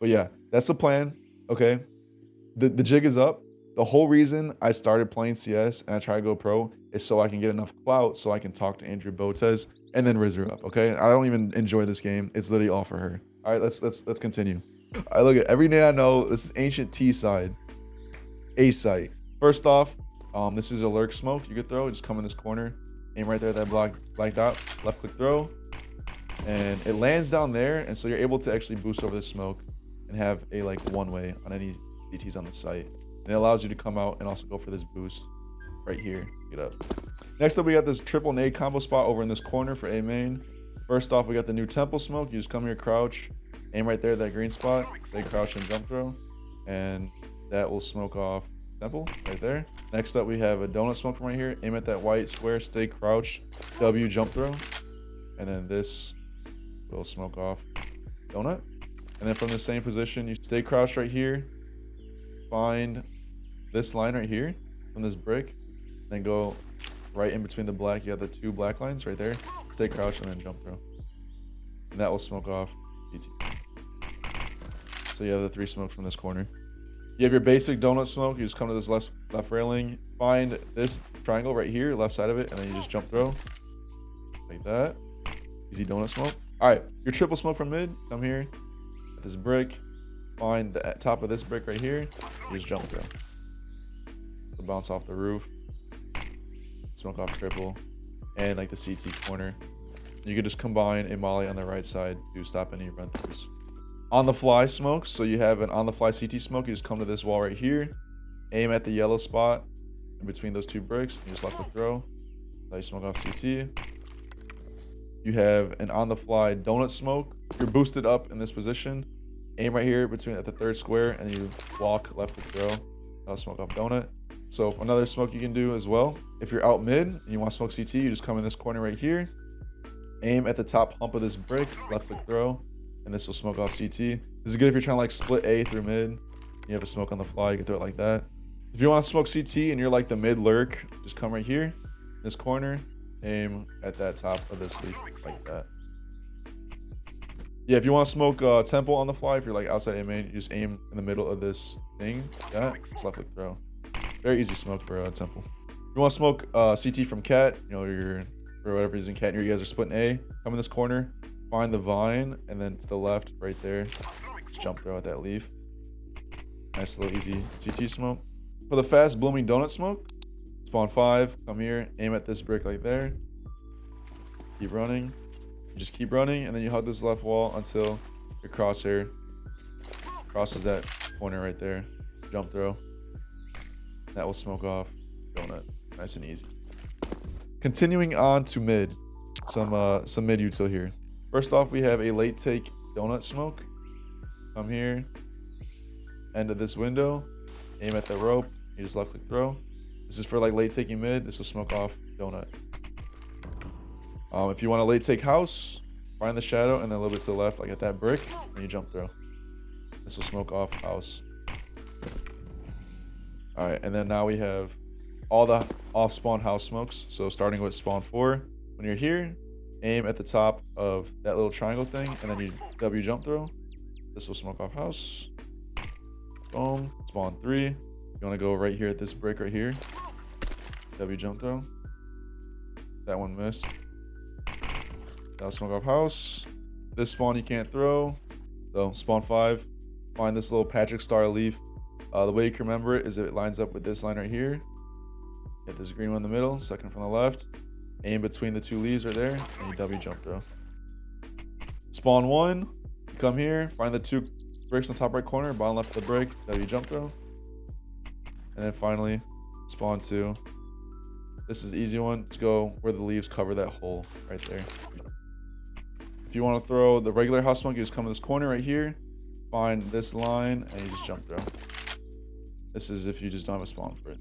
But yeah, that's the plan. Okay. The jig is up. The whole reason I started playing CS and I try to go pro is so I can get enough clout so I can talk to Andrew Botez and then Rizzer up. Okay. I don't even enjoy this game. It's literally all for her. All right, let's continue. I look at every name I know. This is ancient T side. A site. First off, this is a Lurk smoke you could throw. Just come in this corner, aim right there at that black dot, left click throw, and it lands down there, and so you're able to actually boost over the smoke and have a like one way on any DTs on the site. And it allows you to come out and also go for this boost right here. Get up. Next up, we got this triple nade combo spot over in this corner for A main. First off, we got the new Temple Smoke. You just come here, crouch, aim right there at that green spot, they crouch and jump throw, and that will smoke off Temple right there. Next up, we have a donut smoke from right here. Aim at that white square, stay crouched, W jump throw, and then this will smoke off donut. And then from the same position, you stay crouched right here, find this line right here from this brick, then go right in between the black. You have the two black lines right there. Stay crouched and then jump throw, and that will smoke off DT. So you have the three smokes from this corner. You have your basic donut smoke. You just come to this left railing, find this triangle right here, left side of it, and then you just jump throw like that. Easy donut smoke. All right, your triple smoke from mid. Come here at this brick, find the top of this brick right here. You just jump throw. So bounce off the roof, smoke off triple, and like the CT corner. You could just combine a molly on the right side to stop any run throughs. On the fly smokes, so you have an on the fly CT smoke. You just come to this wall right here, aim at the yellow spot in between those two bricks, and you just left the throw. Now you smoke off CT. You have an on the fly donut smoke. You're boosted up in this position. Aim right here between at the third square, and you walk left the throw. That'll smoke off donut. So another smoke you can do as well, if you're out mid and you want to smoke CT, you just come in this corner right here, aim at the top hump of this brick, left click throw, and this will smoke off CT. This is good if you're trying to like split A through mid. You have a smoke on the fly, you can throw it like that. If you want to smoke CT and you're like the mid lurk, just come right here, this corner, aim at that top of this leaf like that. Yeah, if you want to smoke Temple on the fly, if you're like outside A main, you just aim in the middle of this thing, that, just left click throw. Very easy smoke for Temple. If you want to smoke CT from Cat, you know, you're, for whatever reason, Cat and you guys are splitting A, come in this corner, find the vine, and then to the left, right there, just jump throw at that leaf. Nice little easy CT smoke. For the fast blooming donut smoke, spawn 5, come here, aim at this brick right there. Keep running. You just keep running, and then you hug this left wall until your crosshair crosses that corner right there. Jump throw. That will smoke off donut. Nice and easy. Continuing on to mid. Some mid util here. First off, we have a late take donut smoke. Come here. End of this window. Aim at the rope. You just left click throw. This is for like late taking mid. This will smoke off donut. If you want a late take house, find the shadow and then a little bit to the left, like at that brick, and you jump throw. This will smoke off house. All right, and then now we have all the off spawn house smokes. So starting with spawn 4, when you're here, aim at the top of that little triangle thing, and then you W jump throw. This will smoke off house. Boom. Spawn 3. You want to go right here at this brick right here. W jump throw. That one missed. That'll smoke off house. This spawn you can't throw. So spawn 5. Find this little Patrick Star leaf. The way you can remember it is it lines up with this line right here. Get this green one in the middle, second from the left. Aim between the two leaves right there, and you W jump throw. Spawn 1, you come here, find the two bricks in the top right corner, bottom left of the brick, W jump throw. And then finally, spawn 2. This is the easy one. Just go where the leaves cover that hole right there. If you want to throw the regular house smoke, you just come to this corner right here, find this line, and you just jump throw. This is if you just don't have a spawn for it.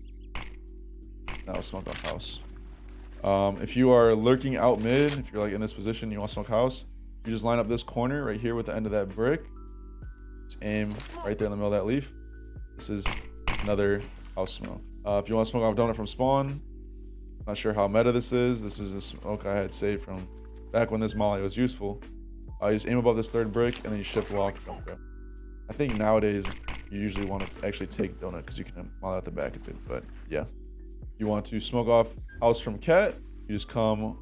Now smoke off house. If you are lurking out mid, if you're like in this position, you want to smoke house, you just line up this corner right here with the end of that brick. Just aim right there in the middle of that leaf. This is another house smoke. If you want to smoke off donut from spawn, not sure how meta this is. This is a smoke I had saved from back when this molly was useful. You just aim above this third brick and then you shift walk. I think nowadays you usually want to actually take donut because you can molly out the back of it. But yeah, you want to smoke off house from cat. You just come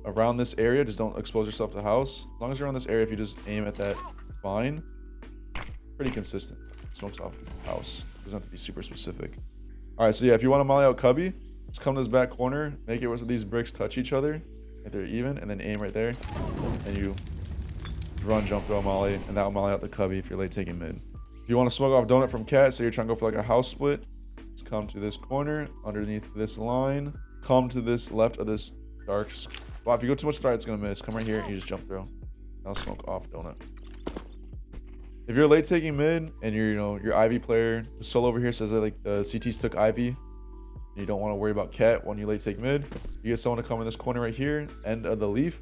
around this area. Just don't expose yourself to house. As long as you're on this area, if you just aim at that vine, pretty consistent. Smokes off house. Doesn't have to be super specific. All right, so yeah, if you want to molly out Cubby, just come to this back corner, make it where these bricks touch each other, if they're even, and then aim right there, and you run, jump, throw, molly, and that will molly out the Cubby if you're late taking mid. If you want to smoke off donut from cat, so you're trying to go for like a house split, just come to this corner, underneath this line, come to this left of this dark spot. If you go too much to the right, it's gonna miss. Come right here, and you just jump throw. Now smoke off donut. If you're late taking mid and you're, your Ivy player, the solo over here says that like the CTs took Ivy, and you don't want to worry about cat when you late take mid, you get someone to come in this corner right here, end of the leaf,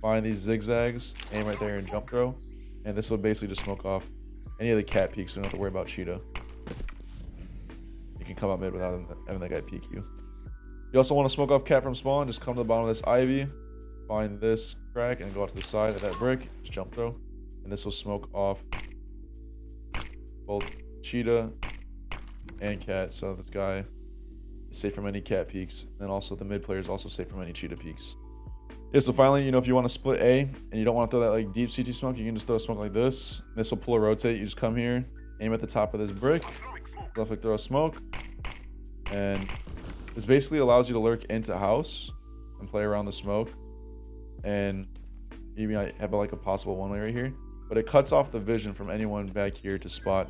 find these zigzags, aim right there and jump throw, and this will basically just smoke off any of the cat peaks, so you don't have to worry about Cheetah. You can come out mid without having that guy peek you. You also want to smoke off cat from spawn, just come to the bottom of this Ivy, find this crack, and go out to the side of that brick, just jump throw, and this will smoke off both Cheetah and cat, so this guy is safe from any cat peeks, and also the mid player is also safe from any Cheetah peeks. Yeah, so finally, if you want to split A and you don't want to throw that like deep CT smoke, you can just throw a smoke like this. This will pull a rotate. You just come here, aim at the top of this brick, left click throw a smoke, and this basically allows you to lurk into house and play around the smoke, and you might have like a possible one way right here, but it cuts off the vision from anyone back here to spot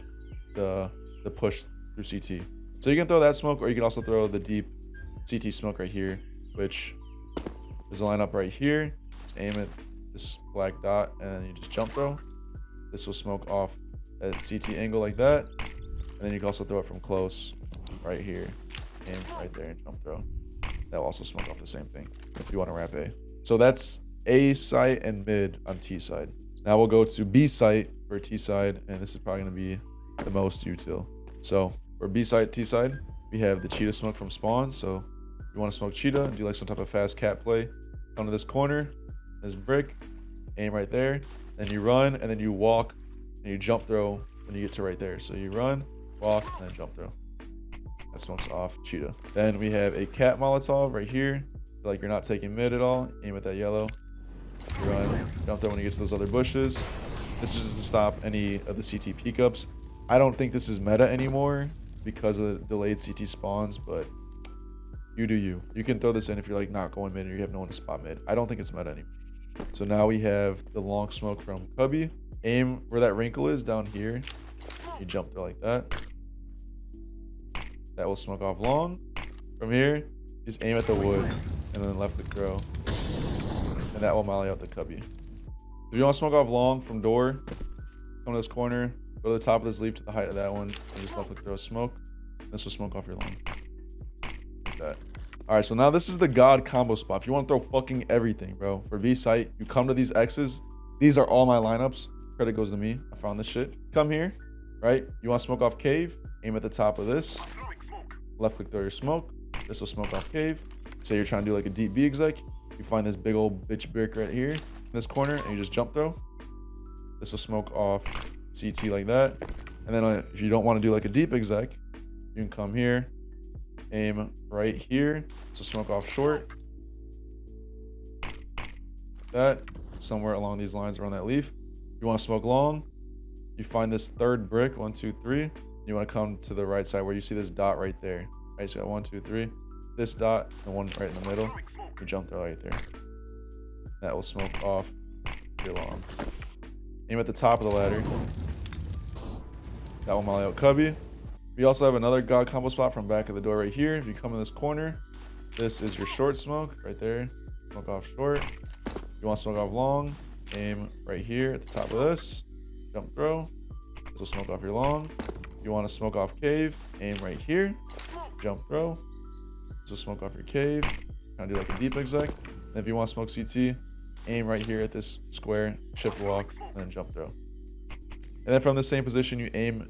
the push through CT. So you can throw that smoke, or you can also throw the deep CT smoke right here, which is a lineup right here. Just aim at this black dot and you just jump throw. This will smoke off at CT angle like that, and then you can also throw it from close right here, aim right there and jump throw. That will also smoke off the same thing if you want to wrap A. So that's A site and mid on T side. Now we'll go to B site for T side, and this is probably going to be the most util. So for B side, T side, we have the Cheetah smoke from spawn. So if you want to smoke Cheetah, do like some type of fast cat play, come to this corner, this brick, aim right there, then you run, and then you walk, and you jump throw when you get to right there. So you run, walk, and then jump throw. That smokes off Cheetah. Then we have a cat Molotov right here. So like you're not taking mid at all, aim at that yellow, you run, jump throw when you get to those other bushes. This is just to stop any of the CT peek ups. I don't think this is meta anymore because of the delayed CT spawns, but you do you. You can throw this in if you're like not going mid or you have no one to spot mid. I don't think it's meta anymore. So now we have the long smoke from Cubby. Aim where that wrinkle is down here. You jump through like that. That will smoke off long. From here, just aim at the wood and then left click throw. And that will molly out the Cubby. If you want to smoke off long from door, come to this corner, go to the top of this leaf to the height of that one, and just left click throw smoke. This will smoke off your long. Like that. All right, so now this is the God combo spot. If you want to throw fucking everything, bro, for B site, you come to these X's. These are all my lineups. Credit goes to me. I found this shit. Come here, right? You want to smoke off cave? Aim at the top of this. Left click throw your smoke. This will smoke off cave. Say you're trying to do like a deep B exec. You find this big old bitch brick right here in this corner, and you just jump throw. This will smoke off CT like that. And then if you don't want to do like a deep exec, you can come here, aim right here. So smoke off short. That somewhere along these lines around that leaf. You want to smoke long, you find this third brick, 1, 2, 3. You want to come to the right side where you see this dot right there. Right, so you got 1, 2, 3. This dot and one right in the middle. You jump throw right there. That will smoke off your long. Aim at the top of the ladder. That will molly out Cubby. We also have another God combo spot from back of the door right here. If you come in this corner, this is your short smoke right there. Smoke off short. You want to smoke off long, aim right here at the top of this. Jump throw. This will smoke off your long. You want to smoke off cave, aim right here. Jump throw. This will smoke off your cave. Kind of do like a deep exec. And if you want to smoke CT, aim right here at this square, shift walk, and then jump throw. And then from the same position, you aim.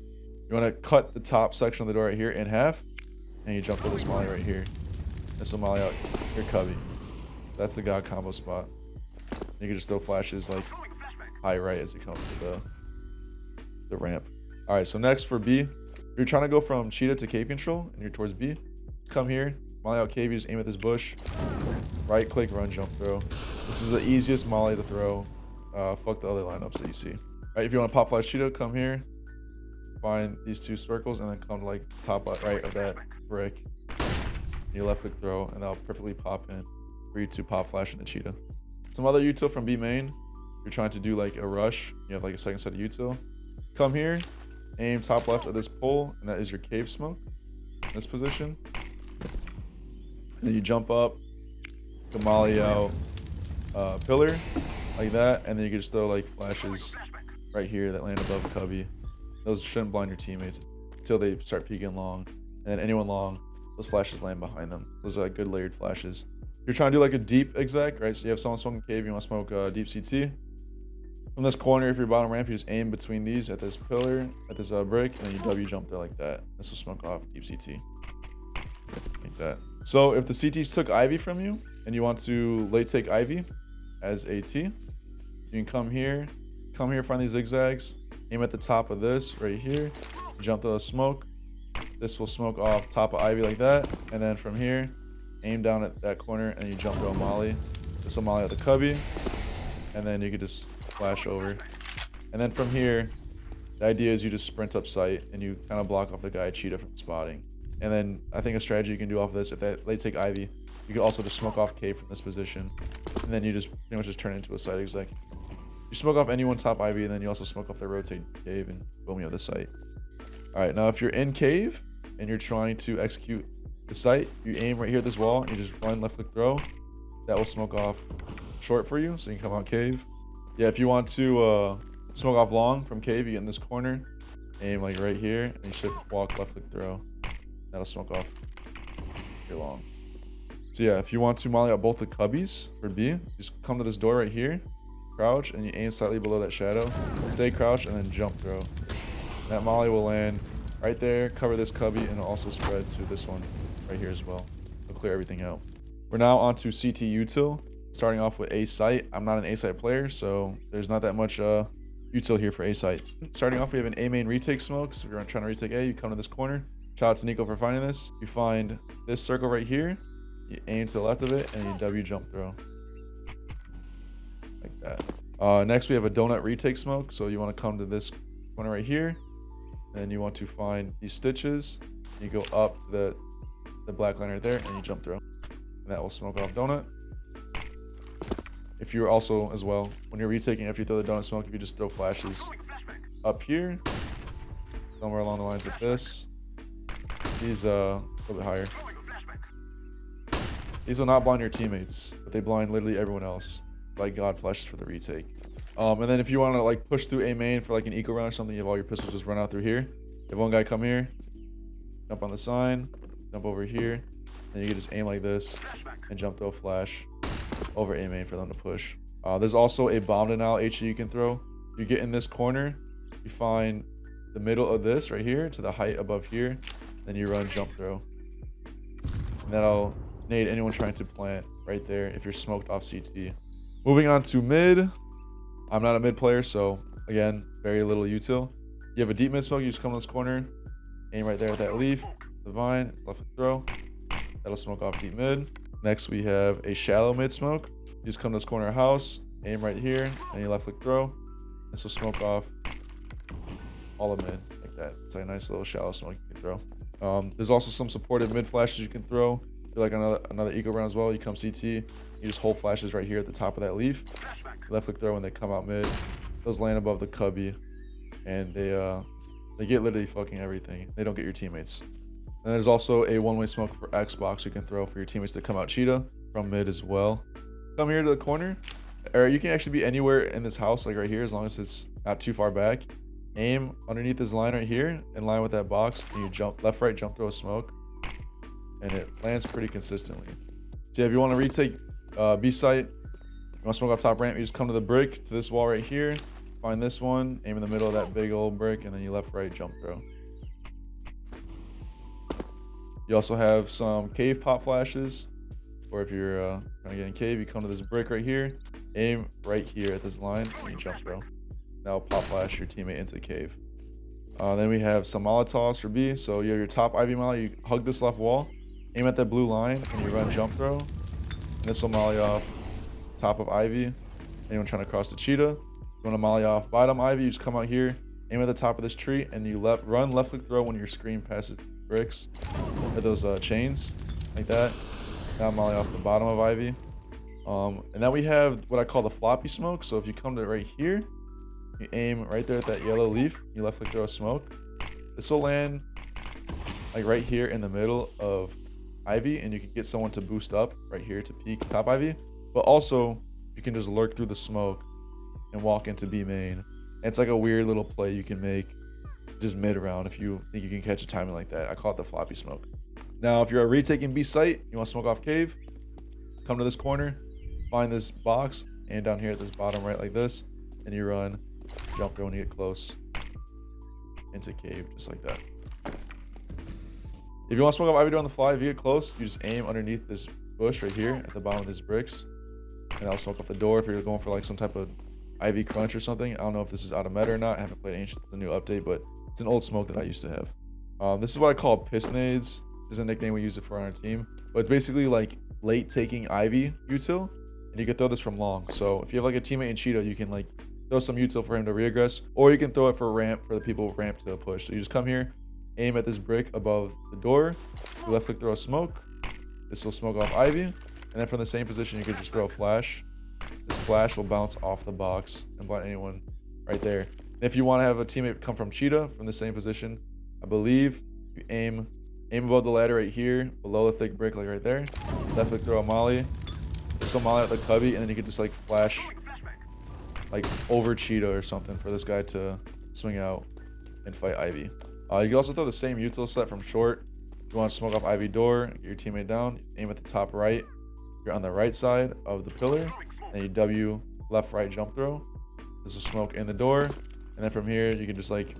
You want to cut the top section of the door right here in half, and you jump through this molly right here. This will molly out your Cubby. That's the God combo spot. You can just throw flashes like high right as you come to the ramp. All right, so next for B, you're trying to go from Cheetah to cave control, and you're towards B. Come here, molly out cave, you just aim at this bush. Right click, run, jump, throw. This is the easiest molly to throw. Fuck the other lineups that you see. All right, if you want to pop Flash Cheetah, come here. Find these 2 circles, and then come to like top right of that brick. You left click throw, and that'll perfectly pop in for you to pop Flash into Cheetah. Some other util from B main. You're trying to do like a rush. You have like a second set of util. Come here, aim top left of this pole, and that is your cave smoke in this position. And then you jump up, molly out pillar like that, and then you can just throw like flashes right here that land above Cubby. Those shouldn't blind your teammates until they start peeking long, and then anyone long, those flashes land behind them. Those are like good layered flashes. You're trying to do like a deep exec, right? So you have someone smoking cave, you want to smoke deep CT. From this corner, if you're bottom ramp, you just aim between these at this pillar, at this brick, and then you W jump there like that. This will smoke off deep CT. Like that. So if the CTs took Ivy from you, and you want to late take Ivy as AT, you can come here, find these zigzags, aim at the top of this right here, jump to the smoke. This will smoke off top of Ivy like that, and then from here, aim down at that corner, and you jump to a molly. This will molly out the Cubby, and then you could just flash over. And then from here, the idea is you just sprint up sight, and you kind of block off the guy Cheetah from spotting. And then I think a strategy you can do off of this, if they late take Ivy, you could also just smoke off cave from this position, and then you just pretty much just turn it into a side exec. You smoke off anyone top Ivy, and then you also smoke off their rotate cave, and boom, you have the site. All right, now if you're in cave and you're trying to execute the site, you aim right here at this wall, and you just run left click throw. That will smoke off short for you, so you can come out cave. Yeah, if you want to smoke off long from cave, you get in this corner, aim like right here, and you shift walk left click throw. That'll smoke off your long. So yeah, if you want to molly out both the Cubbies for B, just come to this door right here, crouch, and you aim slightly below that shadow. Stay crouched, and then jump throw. That molly will land right there, cover this Cubby, and it'll also spread to this one right here as well. It'll clear everything out. We're now on to CT util, starting off with A site. I'm not an A site player, so there's not that much util here for A site. Starting off, we have an A main retake smoke. So if you're trying to retake A, you come to this corner. Shout out to Nico for finding this. You find this circle right here, you aim to the left of it, and you W jump throw. Like that. Next, we have a donut retake smoke. So you want to come to this corner right here, and you want to find these stitches. You go up to the black line right there, and you jump through. And that will smoke off donut. If you're also, as well, when you're retaking, after you throw the donut smoke, if you just throw flashes up here, somewhere along the lines of this. These a little bit higher. These will not blind your teammates, but they blind literally everyone else. Like God flashes for the retake. And then if you want to like push through A main for like an eco round or something, you have all your pistols just run out through here. You have one guy come here, jump on the sign, jump over here, and you can just aim like this and jump throw a flash over A main for them to push. There's also a bomb denial HE you can throw. You get in this corner, you find the middle of this right here to the height above here, then you run jump throw. And that'll nade anyone trying to plant right there if you're smoked off CT. Moving on to mid. I'm not a mid player, so again, very little util. You have a deep mid smoke, you just come to this corner, aim right there at that leaf, the vine, left click throw. That'll smoke off deep mid. Next, we have a shallow mid smoke. You just come to this corner of house, aim right here, and you left click throw. This will smoke off all of mid like that. It's like a nice little shallow smoke you can throw. There's also some supported mid flashes you can throw. Do like another eco round as well. You come CT, you just hold flashes right here at the top of that leaf. Left click throw when they come out mid. Those land above the Cubby, and they get literally fucking everything. They don't get your teammates. And there's also a one-way smoke for Xbox you can throw for your teammates to come out Cheetah from mid as well. Come here to the corner, or you can actually be anywhere in this house, like right here, as long as it's not too far back. Aim underneath this line right here, in line with that box, and you jump left, right, jump throw a smoke, and it lands pretty consistently. So yeah, if you want to retake B site, you want to smoke off top ramp, you just come to the brick, to this wall right here, find this one, aim in the middle of that big old brick, and then you left, right, jump throw. You also have some cave pop flashes, or if you're trying to get in cave, you come to this brick right here, aim right here at this line, and you jump throw. Now pop flash your teammate into the cave. Then we have some Molotovs for B. So you have your top Ivy Molly. You hug this left wall, aim at that blue line, and you run jump throw. And this will molly off top of Ivy. Anyone trying to cross the cheetah. You want to molly off bottom Ivy, you just come out here, aim at the top of this tree, and you run left click throw when your screen passes bricks or those chains like that. Now molly off the bottom of Ivy. And then we have what I call the Floppy Smoke. So if you come to right here, you aim right there at that yellow leaf, you left click throw a smoke. This will land like right here in the middle of Ivy, and you can get someone to boost up right here to peek top Ivy. But also you can just lurk through the smoke and walk into B main. And it's like a weird little play you can make just mid round if you think you can catch a timing like that. I call it the Floppy Smoke. Now, if you're a retaking B site, you want to smoke off cave, come to this corner, find this box, and down here at this bottom right like this, and you run jump throw when you get close into cave, just like that. If you want to smoke off Ivy Door on the fly, if you get close, you just aim underneath this bush right here at the bottom of these bricks, and I'll smoke off the door if you're going for like some type of Ivy crunch or something. I don't know if this is out of meta or not. I haven't played Ancient, the new update, but it's an old smoke that I used to have. This is what I call piss nades. This is a nickname we use it for on our team, but it's basically like late taking Ivy Util, and you can throw this from long. So if you have like a teammate in Cheetah, you can like throw some Util for him to reaggress, or you can throw it for ramp for the people ramp to push. So you just come here, aim at this brick above the door, you left click throw a smoke. This will smoke off Ivy, and then from the same position you can just throw a flash. This flash will bounce off the box and blind anyone right there. And if you want to have a teammate come from Cheetah from the same position, I believe you aim above the ladder right here, below the thick brick, like right there. Left click throw a molly. This will molly out the Cubby, and then you can just like flash like over Cheetah or something for this guy to swing out and fight Ivy. You can also throw the same Util set from short. If you want to smoke off Ivy Door, get your teammate down, aim at the top right. You're on the right side of the pillar, and you W left right jump throw. This will smoke in the door, and then from here you can just like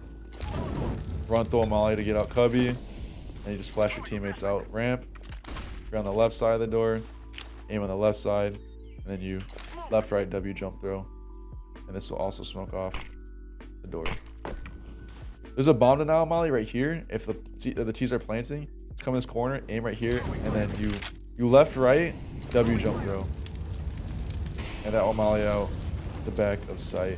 run throw a molly to get out Cubby, and you just flash your teammates out ramp. You're on the left side of the door, aim on the left side, and then you left right W jump throw, and this will also smoke off the door. There's a bomb denial molly right here. If the T's are planting, come in this corner, aim right here, and then you left right W jump throw, and that will molly out the back of sight.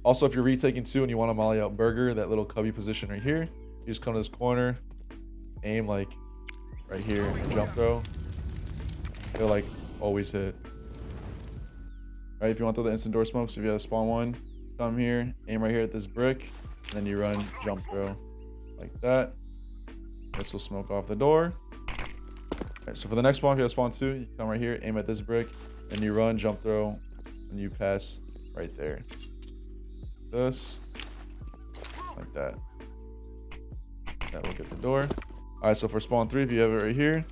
Also, if you're retaking two and you want to molly out Burger, that little Cubby position right here, you just come to this corner, aim like right here, and jump throw. They'll like always hit. Right, if you want to throw the instant door smokes, if you have a spawn one, come here, aim right here at this brick, and then you run jump throw like that. This will smoke off the door. Right, so for the next spawn, if you have spawn two, you come right here, aim at this brick, and you run jump throw, and you pass right there. This like that. That will get the door. All right, so for spawn three, if you have it right here,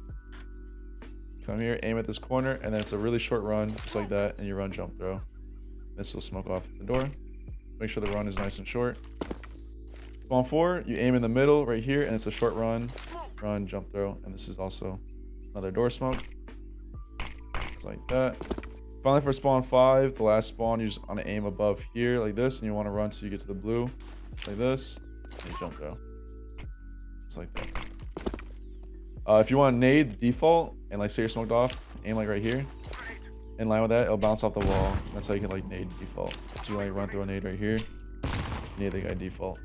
come here, aim at this corner, and then it's a really short run, just like that, and you run jump throw. This will smoke off the door. Make sure the run is nice and short. Spawn four, you aim in the middle right here, and it's a short run, jump throw, and this is also another door smoke. Just like that. Finally, for spawn five, the last spawn, you just want to aim above here like this, and you want to run till you get to the blue, like this, and you jump throw. Just like that. If you want to nade the default, and like say you're smoked off, aim like right here. In line with that, it'll bounce off the wall. That's how you can like nade default. So you like run through a nade right here, nade the guy default.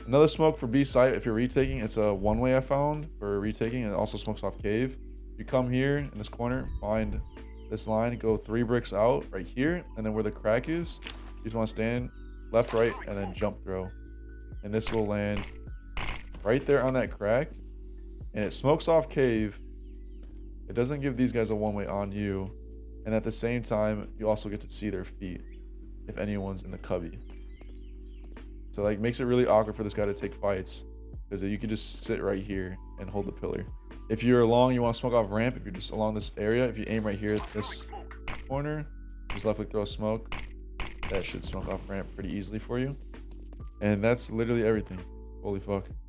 Another smoke for B site, if you're retaking, it's a one-way I found for retaking, and it also smokes off cave. You come here in this corner, find this line, go 3 bricks out right here, and then where the crack is, you just want to stand left, right, and then jump throw. And this will land right there on that crack, and it smokes off cave. It doesn't give these guys a one-way on you, and at the same time, you also get to see their feet if anyone's in the Cubby. So like makes it really awkward for this guy to take fights, because you can just sit right here and hold the pillar. If you're along, you want to smoke off ramp. If you're just along this area, if you aim right here at this corner, just left click throw a smoke. That should smoke off ramp pretty easily for you. And that's literally everything. Holy fuck.